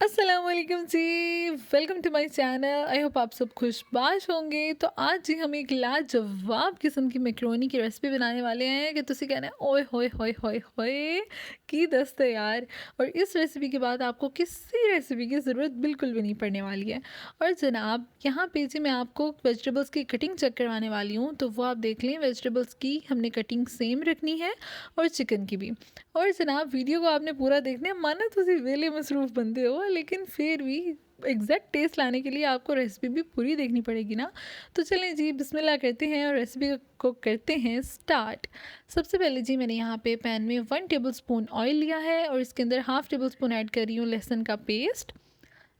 अस्सलामुअलैकुम जी, welcome to my channel. I hope आप सब खुशबाश होंगे। तो आज जी हम एक लाजवाब किस्म की मैक्रोनी की रेसिपी बनाने वाले हैं कि तुसी कहना है ओए होए होए होए होए की दस्त है यार। और इस रेसिपी के बाद आपको किसी रेसिपी की ज़रूरत बिल्कुल भी नहीं पड़ने वाली है। और जनाब यहाँ पे जी मैं आपको वेजिटेबल्स की कटिंग चेक करवाने वाली हूँ, तो वो आप देख लें। वेजिटेबल्स की हमने कटिंग सेम रखनी है और चिकन की भी। और जनाब वीडियो को आपने पूरा देखना है, माना तुसी वेले मसरूफ़ बंदे हो लेकिन फिर भी एग्जैक्ट टेस्ट लाने के लिए आपको रेसिपी भी पूरी देखनी पड़ेगी ना। तो चलें जी बिस्मिल्लाह करते हैं और रेसिपी को करते हैं स्टार्ट। सबसे पहले जी मैंने यहाँ पे पैन में 1 टेबलस्पून ऑयल लिया है और इसके अंदर हाफ़ टेबल स्पून ऐड कर रही हूँ लहसुन का पेस्ट।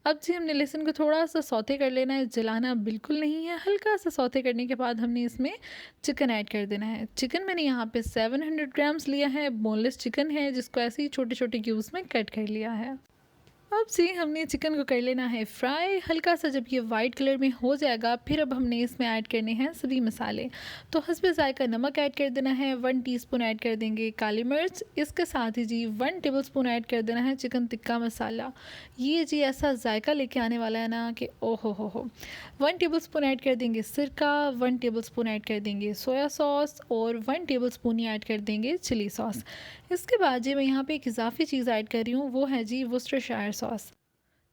अब जी हमने लहसुन को थोड़ा सा सौते कर लेना है, जलाना बिल्कुल नहीं है। हल्का सा सौते करने के बाद हमने इसमें चिकन ऐड कर देना है। चिकन मैंने यहाँ पे 700 ग्राम्स लिया है, बोनलेस चिकन है जिसको ऐसे ही छोटे छोटे क्यूब्स में कट कर लिया है। अब से हमने चिकन को कर लेना है फ्राई। हल्का सा जब ये वाइट कलर में हो जाएगा फिर अब हमने इसमें ऐड करने हैं सभी मसाले। तो हस्बे ज़ायका नमक ऐड कर देना है, 1 टीस्पून ऐड कर देंगे काली मिर्च। इसके साथ ही जी 1 टेबलस्पून ऐड कर देना है चिकन टिक्का मसाला। ये जी ऐसा जायका लेके आने वाला है ना कि ओ हो। 1 टेबलस्पून ऐड कर देंगे सिरका, 1 टेबलस्पून ऐड कर देंगे सोया सॉस और 1 टेबलस्पून ही ऐड कर देंगे चिली सॉस। इसके बाद जी मैं यहाँ पे एक इजाफी चीज़ ऐड कर रही हूँ, वो है जी वर्सेस्टरशायर सॉस।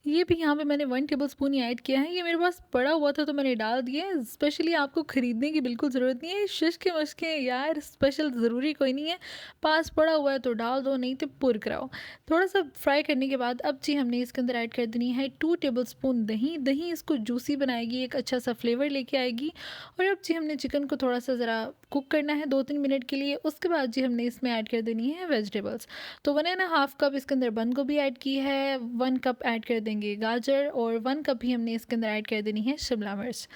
ये भी यहाँ पे मैंने 1 टेबलस्पून ही ऐड किया है। ये मेरे पास पड़ा हुआ था तो मैंने डाल दिया है। स्पेशली आपको ख़रीदने की बिल्कुल ज़रूरत नहीं है। शिश मशके यार स्पेशल ज़रूरी कोई नहीं है, पास पड़ा हुआ है तो डाल दो, नहीं तो पुर कराओ। थोड़ा सा फ्राई करने के बाद अब जी हमने इसके अंदर ऐड कर देनी है 2 टेबलस्पून दही। दही इसको जूसी बनाएगी, एक अच्छा सा फ्लेवर लेके आएगी। और अब जी हमने चिकन को थोड़ा सा ज़रा कुक करना है 2-3 मिनट के लिए। उसके बाद जी हमने इसमें ऐड कर देनी है वेजिटेबल्स। तो 1.5 कप इसके अंदर बंद गोभी ऐड की है, 1 कप ऐड कर देंगे गाजर और 1 कप ही हमने इसके अंदर ऐड कर देनी है शिमला मिर्च।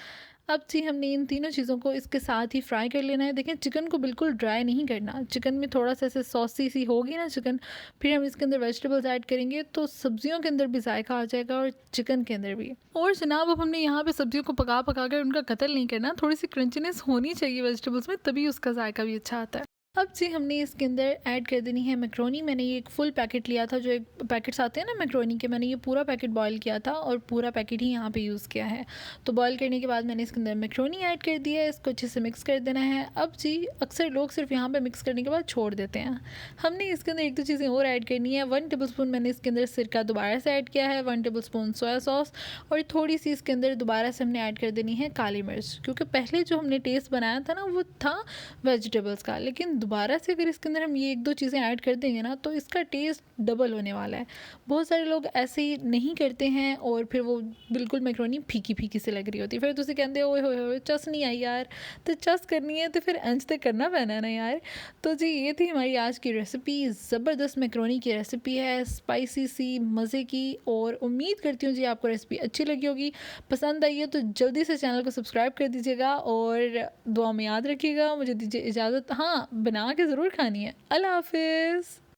अब जी हमने इन तीनों चीज़ों को इसके साथ ही फ्राई कर लेना है। देखें चिकन को बिल्कुल ड्राई नहीं करना, चिकन में थोड़ा सा ऐसे सॉसी सी होगी ना चिकन, फिर हम इसके अंदर वेजिटेबल्स ऐड करेंगे तो सब्जियों के अंदर भी जायका आ जाएगा और चिकन के अंदर भी। और जनाब अब हमने यहाँ पे सब्जियों को पका पका कर उनका कत्ल नहीं करना, थोड़ी सी क्रंचीनेस होनी चाहिए वेजिटेबल्स में, तभी उसका जायका भी अच्छा आता है। अब जी हमने इसके अंदर ऐड कर देनी है मैक्रोनी। मैंने ये एक फुल पैकेट लिया था, जो एक पैकेट्स आते हैं ना मैक्रोनी के, मैंने ये पूरा पैकेट बॉईल किया था और पूरा पैकेट ही यहाँ पे यूज़ किया है। तो बॉईल करने के बाद मैंने इसके अंदर मैक्रोनी ऐड कर दिया है, इसको अच्छे से मिक्स कर देना है। अब जी अक्सर लोग सिर्फ यहाँ पे मिक्स करने के बाद छोड़ देते हैं, हमने इसके अंदर एक दो चीज़ें और ऐड करनी है। 1 टेबलस्पून मैंने इसके अंदर सिरका दोबारा से ऐड किया है, 1 टेबलस्पून सोया सॉस और थोड़ी सी इसके अंदर दोबारा से हमने ऐड कर देनी है काली मिर्च, क्योंकि पहले जो हमने टेस्ट बनाया था ना वो था वेजिटेबल्स का, लेकिन दोबारा से अगर इसके अंदर हम ये एक दो चीज़ें ऐड कर देंगे ना तो इसका टेस्ट डबल होने वाला है। बहुत सारे लोग ऐसे ही नहीं करते हैं और फिर वो बिल्कुल मैक्रोनी फीकी फीकी से लग रही होती है, फिर तुम कहते हो ओए होए चस नहीं आई यार। तो चस करनी है तो फिर अंज तक करना पैना है ना यार। तो जी ये थी हमारी आज की रेसिपी, ज़बरदस्त मैक्रोनी की रेसिपी है, स्पाइसी सी मज़े की। और उम्मीद करती हूँ जी आपको रेसिपी अच्छी लगी होगी। पसंद आई है तो जल्दी से चैनल को सब्सक्राइब कर दीजिएगा और दुआ में याद रखिएगा। मुझे दीजिए इजाज़त, हाँ बना के ज़रूर खानी है। अल्लाह हाफिज़।